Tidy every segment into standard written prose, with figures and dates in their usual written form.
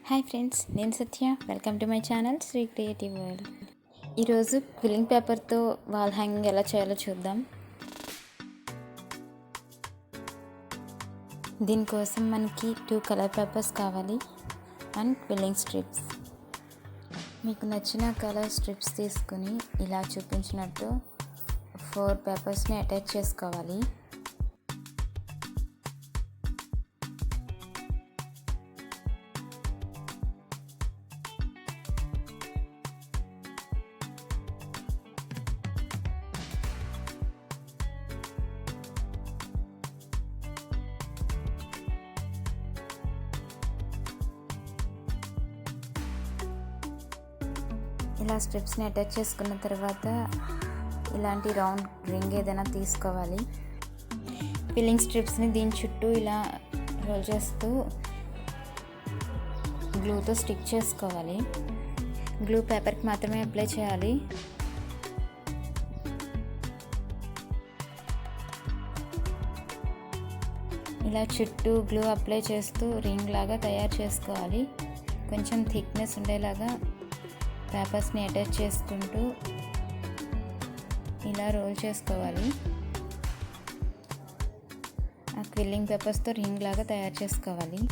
Hi friends, నేను Satya. Welcome to my channel Sri creative world. ఈరోజు quilling పేపర్తో వాల్ హ్యాంగింగ్ ఎలా చేయాలో చూద్దాం. దీనికోసం మనకి 2 కలర్ పేపర్స్ కావాలి అండ్ క్విల్లింగ్ స్ట్రిప్స్. మీకు నచ్చిన కలర్ స్ట్రిప్స్ తీసుకుని ఇలా చూపించినట్టు 4 పేపర్స్ని అటాచ్ చేసుకోవాలి. ఇలా స్ట్రిప్స్ని అటాచ్ చేసుకున్న తర్వాత ఇలాంటి రౌండ్ రింగ్ ఏదైనా తీసుకోవాలి. క్విల్లింగ్ స్ట్రిప్స్ని దీని చుట్టూ ఇలా రోల్ చేస్తూ గ్లూతో స్టిక్ చేసుకోవాలి. గ్లూ పేపర్కి మాత్రమే అప్లై చేయాలి. ఇలా చుట్టూ గ్లూ అప్లై చేస్తూ రింగ్ లాగా తయారు చేసుకోవాలి. కొంచెం థిక్నెస్ ఉండేలాగా పేపర్స్ని అటాచ్ చేసుకుంటూ ఇలా రోల్ చేసుకోవాలి. ఆ క్విల్లింగ్ పేపర్స్తో రింగ్ లాగా తయారు చేసుకోవాలి.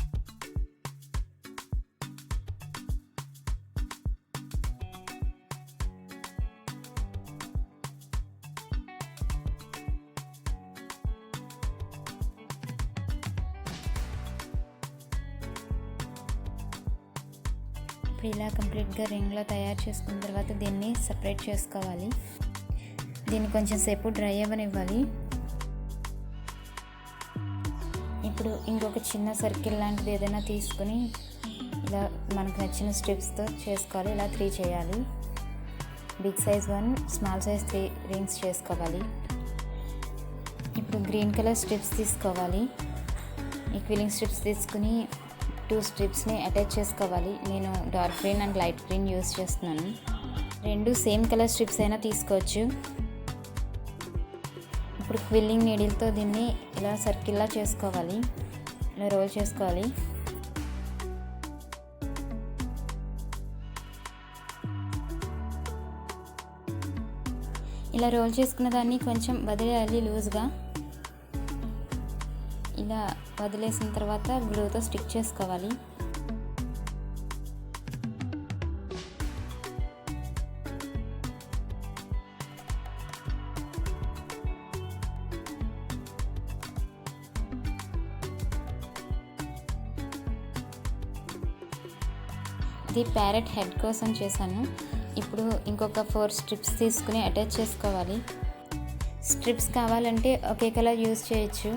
ఇప్పుడు ఇలా కంప్లీట్గా రింగ్లో తయారు చేసుకున్న తర్వాత దీన్ని సపరేట్ చేసుకోవాలి. దీన్ని కొంచెం సేపు డ్రై అవ్వనివ్వాలి. ఇప్పుడు ఇంకొక చిన్న సర్కిల్ లాంటిది ఏదైనా తీసుకుని ఇలా మనకు నచ్చిన స్ట్రిప్స్తో చేసుకోవాలి. ఇలా 3 చేయాలి. Big size 1, small size 3 rings చేసుకోవాలి. ఇప్పుడు గ్రీన్ కలర్ స్ట్రిప్స్ తీసుకోవాలి. ఈ క్విల్లింగ్ స్ట్రిప్స్ తీసుకుని 2 స్ట్రిప్స్ని అటాచ్ చేసుకోవాలి. నేను dark green and light green use చేస్తున్నాను. 2 సేమ్ కలర్ స్ట్రిప్స్ అయినా తీసుకోవచ్చు. ఇప్పుడు క్విల్లింగ్ నీడిల్తో దీన్ని ఇలా సర్కిల్లా చేసుకోవాలి. ఇలా రోల్ చేసుకోవాలి. ఇలా రోల్ చేసుకున్న దాన్ని కొంచెం వదిలేయాలి లూజ్గా. ఇలా వదిలేసిన తర్వాత గ్లూతో స్టిక్ చేసుకోవాలి. ఇది ప్యారెట్ హెడ్ కోసం చేశాను. ఇప్పుడు ఇంకొక 4 స్ట్రిప్స్ తీసుకుని అటాచ్ చేసుకోవాలి. స్ట్రిప్స్ కావాలంటే ఒకే కలర్ యూజ్ చేయొచ్చు.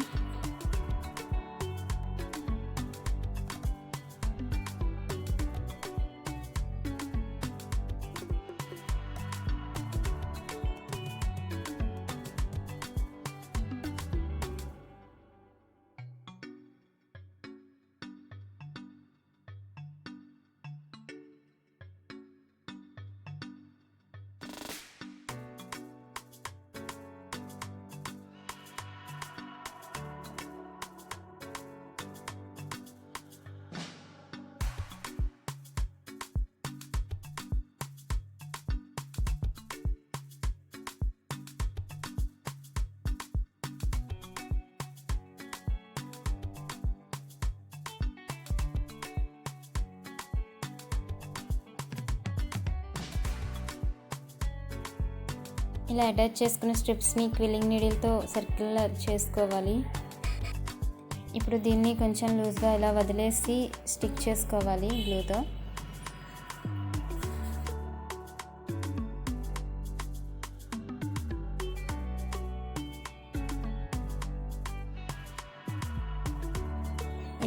ఇలా అటాచ్ చేసుకున్న స్ట్రిప్స్ని క్విల్లింగ్ నీడిల్తో సర్కిల్ చేసుకోవాలి. ఇప్పుడు దీన్ని కొంచెం లూజ్గా ఇలా వదిలేసి స్టిక్ చేసుకోవాలి గ్లూతో.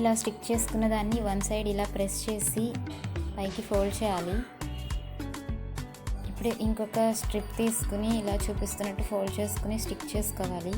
ఇలా స్టిక్ చేసుకున్న దాన్ని వన్ సైడ్ ఇలా ప్రెస్ చేసి పైకి ఫోల్డ్ చేయాలి. ఇప్పుడు ఇంకొక స్ట్రిప్ తీసుకుని ఇలా చూపిస్తున్నట్టు ఫోల్డ్ చేసుకుని స్టిక్ చేసుకోవాలి.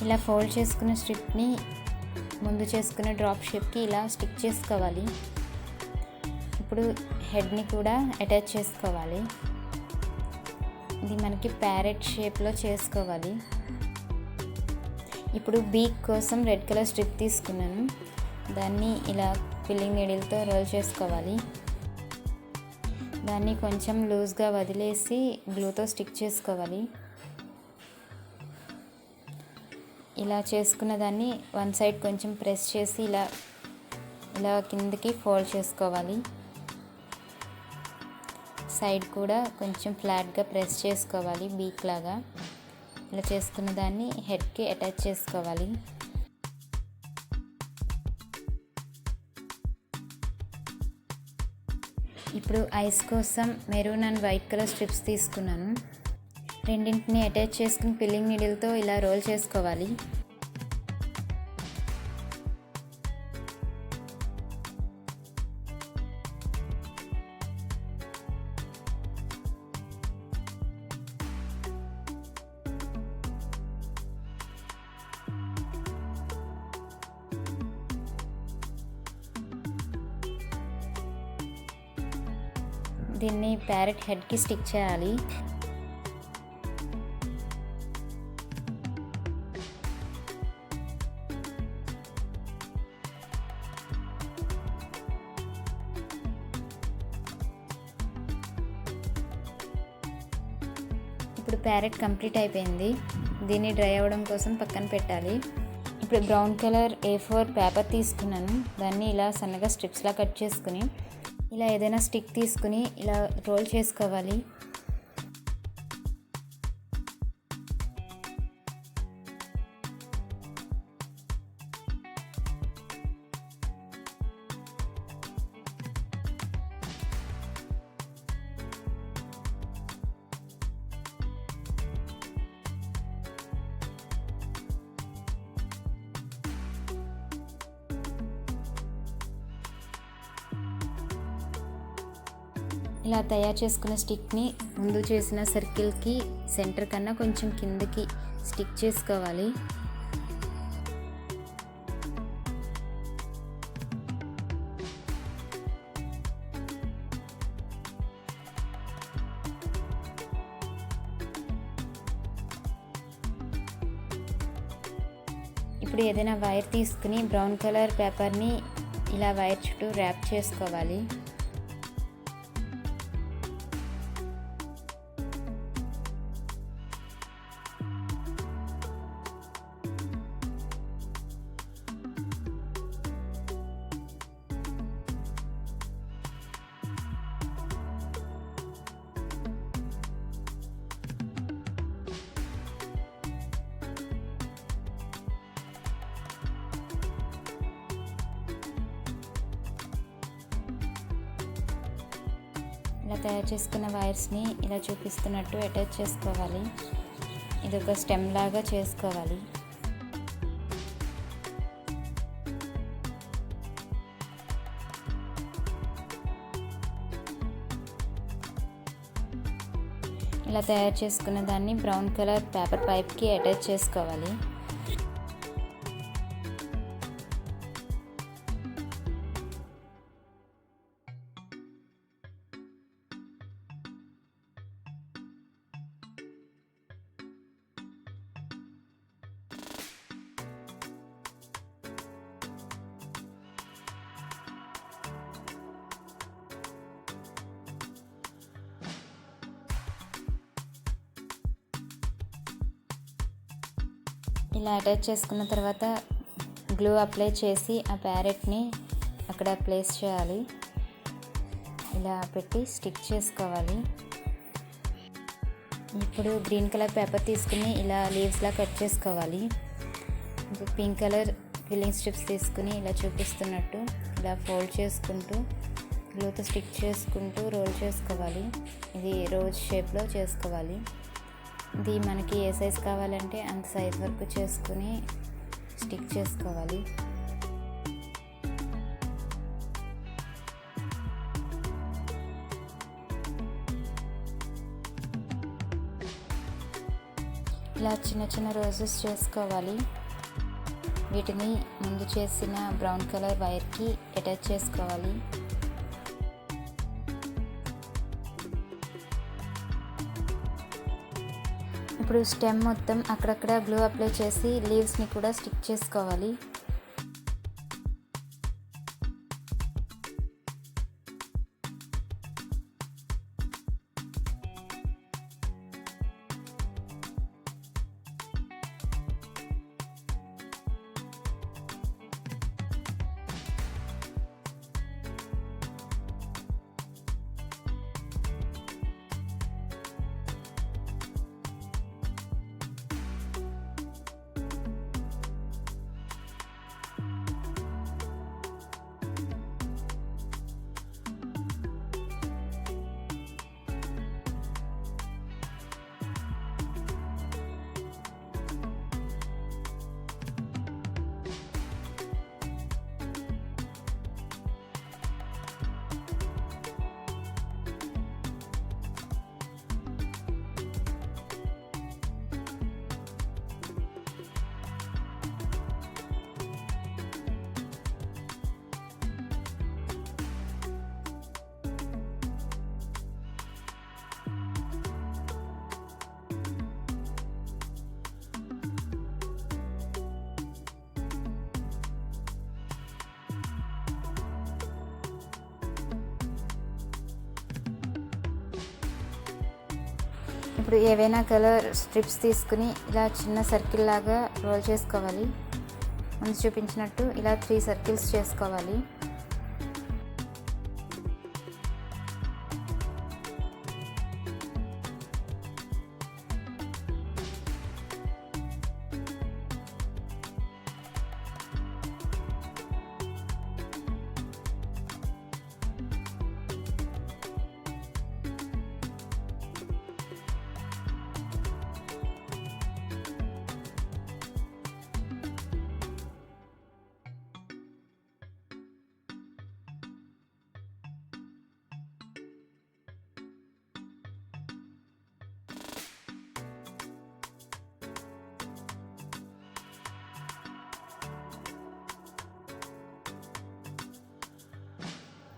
ఇలా ఫోల్డ్ చేసుకున్న స్ట్రిప్ని ముందు చేసుకున్న డ్రాప్ షేప్కి ఇలా స్టిక్ చేసుకోవాలి. ఇప్పుడు హెడ్ని కూడా అటాచ్ చేసుకోవాలి. ఇది మనకి ప్యారెట్ షేప్లో చేసుకోవాలి. ఇప్పుడు బీక్ కోసం రెడ్ కలర్ స్ట్రిప్ తీసుకున్నాను. దాన్ని ఇలా క్విల్లింగ్ నీడిల్తో రోల్ చేసుకోవాలి. దాన్ని కొంచెం లూజ్గా వదిలేసి గ్లూతో స్టిక్ చేసుకోవాలి. ఇలా చేసుకున్న దాన్ని వన్ సైడ్ కొంచెం ప్రెస్ చేసి ఇలా కిందకి ఫోల్డ్ చేసుకోవాలి. సైడ్ కూడా కొంచెం ఫ్లాట్గా ప్రెస్ చేసుకోవాలి బీక్ లాగా. ఇలా చేసుకున్న దాన్ని హెడ్కి అటాచ్ చేసుకోవాలి. ఇప్పుడు ఐస్ కోసం maroon and white colour strips తీసుకున్నాను. రెండింటిని అటాచ్ చేసుకుని క్విల్లింగ్ నీడిల్తో ఇలా రోల్ చేసుకోవాలి. దీన్ని ప్యారెట్ హెడ్కి స్టిక్ చేయాలి. ఇప్పుడు ప్యారెట్ కంప్లీట్ అయిపోయింది. దీన్ని డ్రై అవ్వడం కోసం పక్కన పెట్టాలి. ఇప్పుడు బ్రౌన్ కలర్ A4 పేపర్ తీసుకున్నాను. దాన్ని ఇలా సన్నగా స్ట్రిప్స్లా కట్ చేసుకుని ఇలా ఏదైనా స్టిక్ తీసుకుని ఇలా రోల్ చేసుకోవాలి. ఇలా తయారు చేసుకున్న స్టిక్ని ముందు చేసిన సర్కిల్కి సెంటర్ కన్నా కొంచెం కిందకి స్టిక్ చేసుకోవాలి. ఇప్పుడు ఏదైనా వైర్ తీసుకుని బ్రౌన్ కలర్ పేపర్ని ఇలా వైర్ చుట్టూ ర్యాప్ చేసుకోవాలి. ఇలా తయారు చేసుకున్న వైర్స్ని ఇలా చూపిస్తున్నట్టు అటాచ్ చేసుకోవాలి. ఇది ఒక స్టెమ్ లాగా చేసుకోవాలి. ఇలా తయారు చేసుకున్న దాన్ని బ్రౌన్ కలర్ పేపర్ పైప్కి అటాచ్ చేసుకోవాలి. ఇలా అటాచ్ చేసుకున్న తర్వాత గ్లూ అప్లై చేసి ఆ ప్యారెట్ని అక్కడ ప్లేస్ చేయాలి. ఇలా పెట్టి స్టిక్ చేసుకోవాలి. ఇప్పుడు గ్రీన్ కలర్ పేపర్ తీసుకుని ఇలా లీవ్స్లా కట్ చేసుకోవాలి. పింక్ కలర్ క్విల్లింగ్ స్ట్రిప్స్ తీసుకుని ఇలా చూపిస్తున్నట్టు ఇలా ఫోల్డ్ చేసుకుంటూ గ్లూతో స్టిక్ చేసుకుంటూ రోల్ చేసుకోవాలి. ఇది రోజ్ షేప్లో చేసుకోవాలి. ఇది మనకి ఏ సైజ్ కావాలంటే అంత సైజ్ వరకు చేసుకుని స్టిక్ చేసుకోవాలి. ఇలా చిన్న చిన్న రోజెస్ చేసుకోవాలి. వీటిని ముందు చేసిన బ్రౌన్ కలర్ వైర్కి అటాచ్ చేసుకోవాలి. ఇప్పుడు స్టెమ్ మొత్తం అక్కడక్కడ గ్లూ అప్లై చేసి లీవ్స్ని కూడా స్టిక్ చేసుకోవాలి. ఇప్పుడు ఏవైనా కలర్ స్ట్రిప్స్ తీసుకుని ఇలా చిన్న సర్కిల్ లాగా రోల్ చేసుకోవాలి. ముందు చూపించినట్టు ఇలా 3 సర్కిల్స్ చేసుకోవాలి.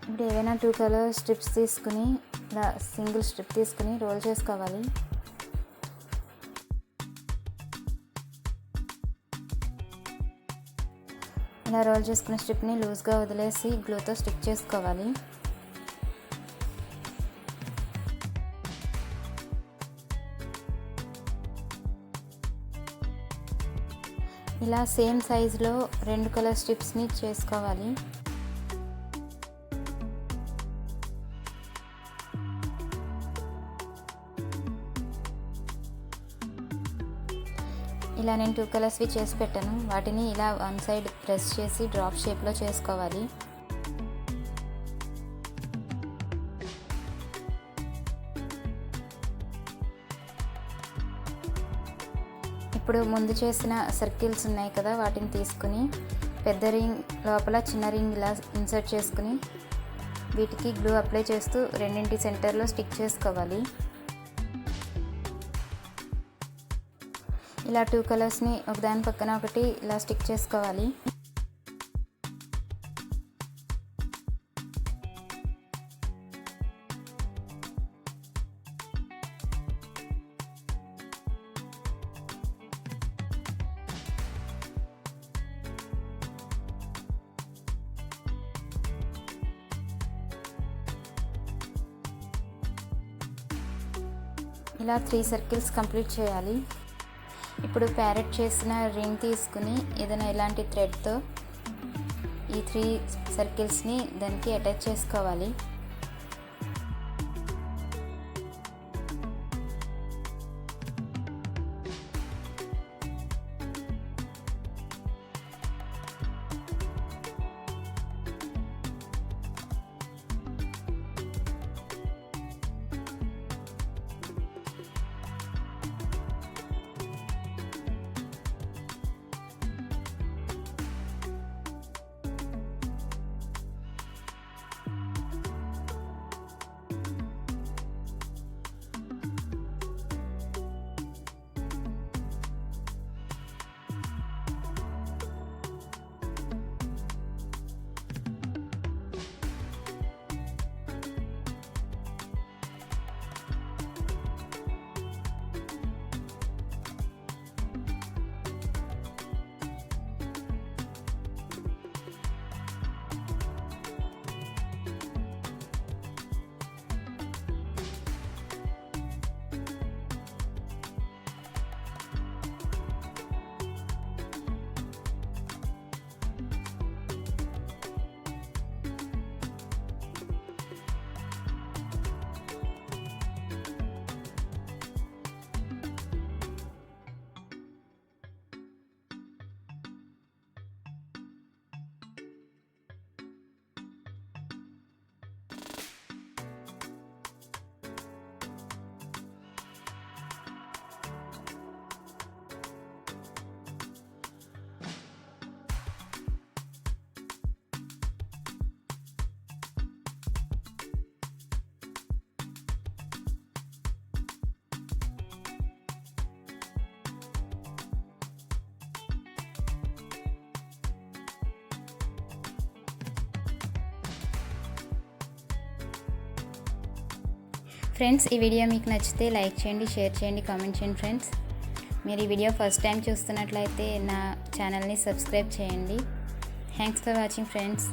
ఇప్పుడు ఏవైనా 2 కలర్ స్ట్రిప్స్ తీసుకుని ఇలా సింగిల్ స్ట్రిప్ తీసుకుని రోల్ చేసుకోవాలి. ఇలా రోల్ చేసుకున్న స్ట్రిప్ని లూజ్గా వదిలేసి గ్లూతో స్టిక్ చేసుకోవాలి. ఇలా సేమ్ సైజులో 2 కలర్ స్ట్రిప్స్ని చేసుకోవాలి. ఇలా నేను 2 కలర్స్వి చేసి పెట్టాను. వాటిని ఇలా వన్ సైడ్ ప్రెస్ చేసి డ్రాప్ షేప్లో చేసుకోవాలి. ఇప్పుడు ముందు చేసిన సర్కిల్స్ ఉన్నాయి కదా, వాటిని తీసుకుని పెద్ద రింగ్ లోపల చిన్న రింగ్ ఇలా ఇన్సర్ట్ చేసుకుని వీటికి గ్లూ అప్లై చేస్తూ రెండింటి సెంటర్లో స్టిక్ చేసుకోవాలి. ఇలా 2 కలర్స్ని ఒకదాని పక్కన ఒకటి ఇలా స్టిక్ చేసుకోవాలి. ఇలా 3 సర్కిల్స్ కంప్లీట్ చేయాలి. ఇప్పుడు ప్యారెట్ చేసిన రింగ్ తీసుకుని ఏదైనా ఇలాంటి థ్రెడ్తో ఈ 3 సర్కిల్స్ని దానికి అటాచ్ చేసుకోవాలి. ఫ్రెండ్స్, ఈ వీడియో మీకు నచ్చితే లైక్ చేయండి, షేర్ చేయండి, కామెంట్ చేయండి ఫ్రెండ్స్. మీరు ఈ వీడియో ఫస్ట్ టైం చూస్తున్నట్లయితే నా ఛానల్ని సబ్స్క్రైబ్ చేయండి. Thanks for watching friends.